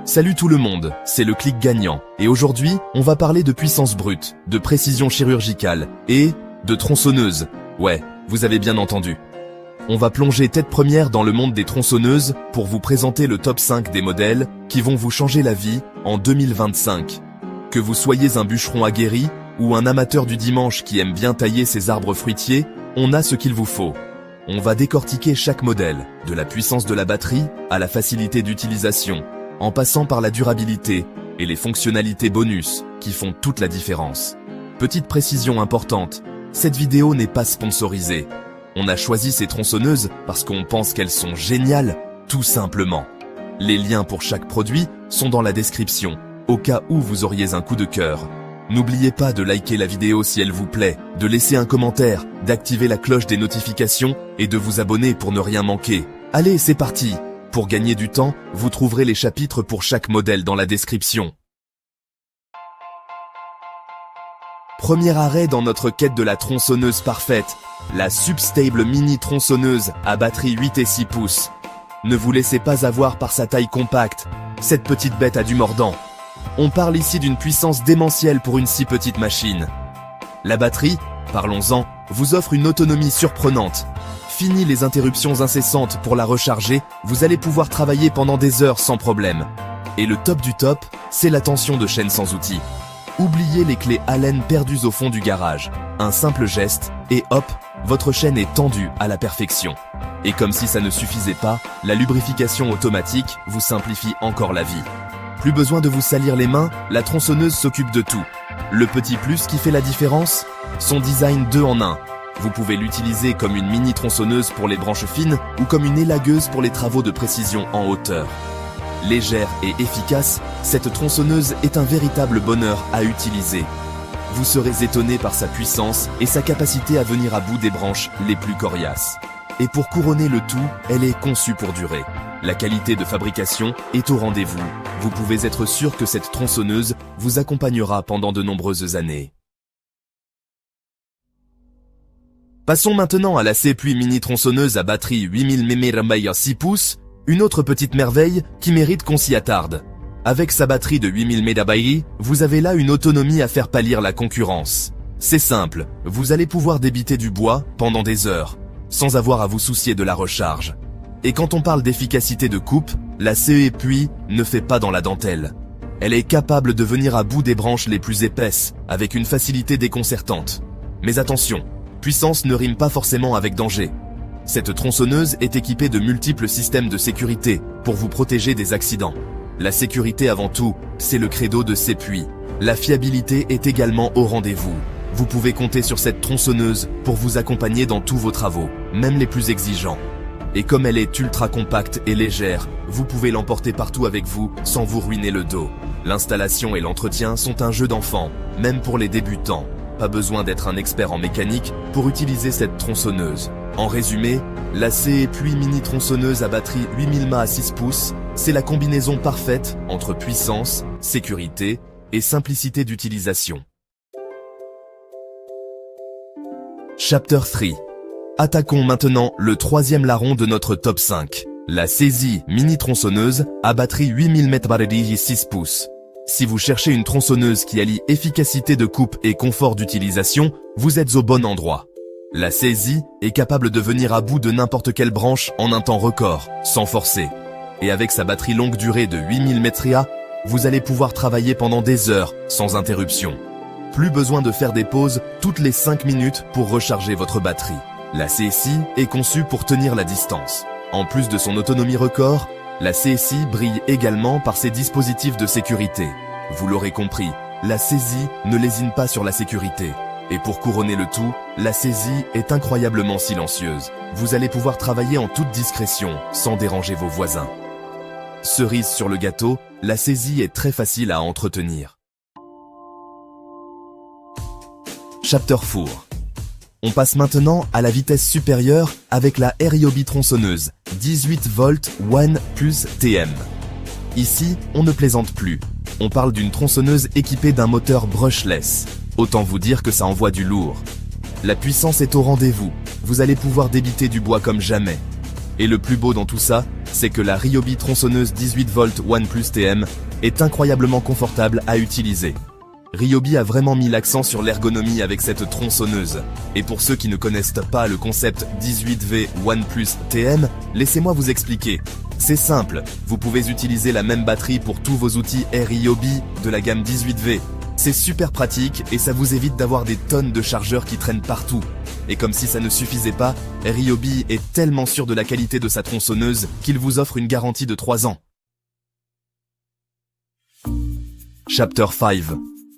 Salut tout le monde, c'est le Clic Gagnant, et aujourd'hui, on va parler de puissance brute, de précision chirurgicale, et de tronçonneuse. Ouais, vous avez bien entendu. On va plonger tête première dans le monde des tronçonneuses pour vous présenter le top 5 des modèles qui vont vous changer la vie en 2025. Que vous soyez un bûcheron aguerri ou un amateur du dimanche qui aime bien tailler ses arbres fruitiers, on a ce qu'il vous faut. On va décortiquer chaque modèle, de la puissance de la batterie à la facilité d'utilisation, en passant par la durabilité et les fonctionnalités bonus qui font toute la différence. Petite précision importante, cette vidéo n'est pas sponsorisée. On a choisi ces tronçonneuses parce qu'on pense qu'elles sont géniales, tout simplement. Les liens pour chaque produit sont dans la description, au cas où vous auriez un coup de cœur. N'oubliez pas de liker la vidéo si elle vous plaît, de laisser un commentaire, d'activer la cloche des notifications et de vous abonner pour ne rien manquer. Allez, c'est parti! Pour gagner du temps, vous trouverez les chapitres pour chaque modèle dans la description. Premier arrêt dans notre quête de la tronçonneuse parfaite, la Substable Mini tronçonneuse à batterie 8 et 6 pouces. Ne vous laissez pas avoir par sa taille compacte, cette petite bête a du mordant. On parle ici d'une puissance démentielle pour une si petite machine. La batterie, parlons-en, vous offre une autonomie surprenante. Fini les interruptions incessantes pour la recharger, vous allez pouvoir travailler pendant des heures sans problème. Et le top du top, c'est la tension de chaîne sans outil. Oubliez les clés Allen perdues au fond du garage. Un simple geste, et hop, votre chaîne est tendue à la perfection. Et comme si ça ne suffisait pas, la lubrification automatique vous simplifie encore la vie. Plus besoin de vous salir les mains, la tronçonneuse s'occupe de tout. Le petit plus qui fait la différence, son design 2 en 1. Vous pouvez l'utiliser comme une mini tronçonneuse pour les branches fines ou comme une élagueuse pour les travaux de précision en hauteur. Légère et efficace, cette tronçonneuse est un véritable bonheur à utiliser. Vous serez étonné par sa puissance et sa capacité à venir à bout des branches les plus coriaces. Et pour couronner le tout, elle est conçue pour durer. La qualité de fabrication est au rendez-vous. Vous pouvez être sûr que cette tronçonneuse vous accompagnera pendant de nombreuses années. Passons maintenant à la Sepuy Mini tronçonneuse à batterie 8000 mAh 6 pouces, une autre petite merveille qui mérite qu'on s'y attarde. Avec sa batterie de 8000 mAh, vous avez là une autonomie à faire pâlir la concurrence. C'est simple, vous allez pouvoir débiter du bois pendant des heures, sans avoir à vous soucier de la recharge. Et quand on parle d'efficacité de coupe, la Sepuy ne fait pas dans la dentelle. Elle est capable de venir à bout des branches les plus épaisses, avec une facilité déconcertante. Mais attention, puissance ne rime pas forcément avec danger. Cette tronçonneuse est équipée de multiples systèmes de sécurité pour vous protéger des accidents. La sécurité avant tout, c'est le credo de Sepuy. La fiabilité est également au rendez-vous. Vous pouvez compter sur cette tronçonneuse pour vous accompagner dans tous vos travaux, même les plus exigeants. Et comme elle est ultra compacte et légère, vous pouvez l'emporter partout avec vous sans vous ruiner le dos. L'installation et l'entretien sont un jeu d'enfant, même pour les débutants. Pas besoin d'être un expert en mécanique pour utiliser cette tronçonneuse. En résumé, la Sepuy Mini tronçonneuse à batterie 8000 mAh 6 pouces, c'est la combinaison parfaite entre puissance, sécurité et simplicité d'utilisation. Chapter 3. Attaquons maintenant le troisième larron de notre top 5. La Sepuy Mini tronçonneuse à batterie 8000 mAh 6 pouces. Si vous cherchez une tronçonneuse qui allie efficacité de coupe et confort d'utilisation, vous êtes au bon endroit. La Sepuy est capable de venir à bout de n'importe quelle branche en un temps record, sans forcer. Et avec sa batterie longue durée de 8000 mAh, vous allez pouvoir travailler pendant des heures, sans interruption. Plus besoin de faire des pauses toutes les 5 minutes pour recharger votre batterie. La Sepuy est conçue pour tenir la distance. En plus de son autonomie record, la Sepuy brille également par ses dispositifs de sécurité. Vous l'aurez compris, la Sepuy ne lésine pas sur la sécurité. Et pour couronner le tout, la Sepuy est incroyablement silencieuse. Vous allez pouvoir travailler en toute discrétion, sans déranger vos voisins. Cerise sur le gâteau, la Sepuy est très facile à entretenir. Chapter 4. On passe maintenant à la vitesse supérieure avec la Ryobi tronçonneuse, 18 volts 1 plus TM. Ici, on ne plaisante plus. On parle d'une tronçonneuse équipée d'un moteur brushless. Autant vous dire que ça envoie du lourd. La puissance est au rendez-vous. Vous allez pouvoir débiter du bois comme jamais. Et le plus beau dans tout ça, c'est que la Ryobi tronçonneuse 18V OnePlus TM est incroyablement confortable à utiliser. Ryobi a vraiment mis l'accent sur l'ergonomie avec cette tronçonneuse. Et pour ceux qui ne connaissent pas le concept 18V OnePlus TM, laissez-moi vous expliquer. C'est simple, vous pouvez utiliser la même batterie pour tous vos outils Ryobi de la gamme 18V. C'est super pratique et ça vous évite d'avoir des tonnes de chargeurs qui traînent partout. Et comme si ça ne suffisait pas, Ryobi est tellement sûr de la qualité de sa tronçonneuse qu'il vous offre une garantie de 3 ans. Chapter 5.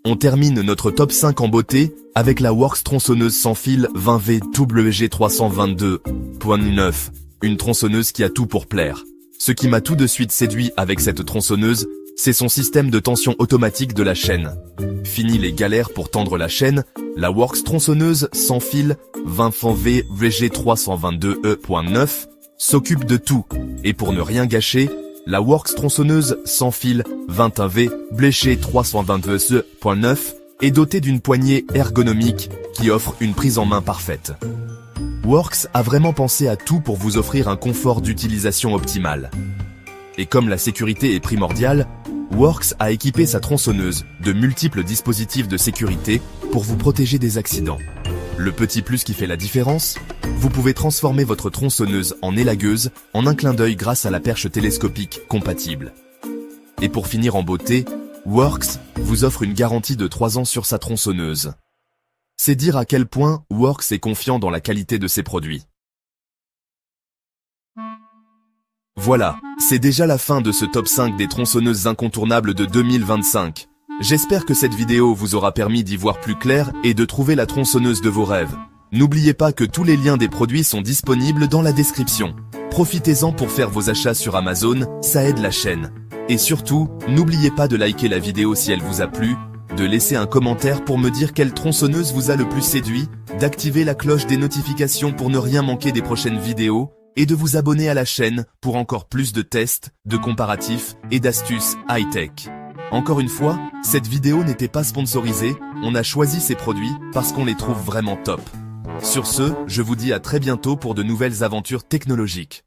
On termine notre top 5 en beauté avec la Works tronçonneuse sans fil 20V WG322.9, une tronçonneuse qui a tout pour plaire. Ce qui m'a tout de suite séduit avec cette tronçonneuse, c'est son système de tension automatique de la chaîne. Fini les galères pour tendre la chaîne, la Works tronçonneuse sans fil 20V WG322.9 s'occupe de tout. Et pour ne rien gâcher, la Works tronçonneuse sans fil 21V WG322.9 est dotée d'une poignée ergonomique qui offre une prise en main parfaite. Works a vraiment pensé à tout pour vous offrir un confort d'utilisation optimal. Et comme la sécurité est primordiale, Works a équipé sa tronçonneuse de multiples dispositifs de sécurité pour vous protéger des accidents. Le petit plus qui fait la différence, vous pouvez transformer votre tronçonneuse en élagueuse en un clin d'œil grâce à la perche télescopique compatible. Et pour finir en beauté, Works vous offre une garantie de 3 ans sur sa tronçonneuse. C'est dire à quel point Works est confiant dans la qualité de ses produits. Voilà, c'est déjà la fin de ce top 5 des tronçonneuses incontournables de 2025. J'espère que cette vidéo vous aura permis d'y voir plus clair et de trouver la tronçonneuse de vos rêves. N'oubliez pas que tous les liens des produits sont disponibles dans la description. Profitez-en pour faire vos achats sur Amazon, ça aide la chaîne. Et surtout, n'oubliez pas de liker la vidéo si elle vous a plu, de laisser un commentaire pour me dire quelle tronçonneuse vous a le plus séduit, d'activer la cloche des notifications pour ne rien manquer des prochaines vidéos, et de vous abonner à la chaîne pour encore plus de tests, de comparatifs et d'astuces high-tech. Encore une fois, cette vidéo n'était pas sponsorisée, on a choisi ces produits parce qu'on les trouve vraiment top. Sur ce, je vous dis à très bientôt pour de nouvelles aventures technologiques.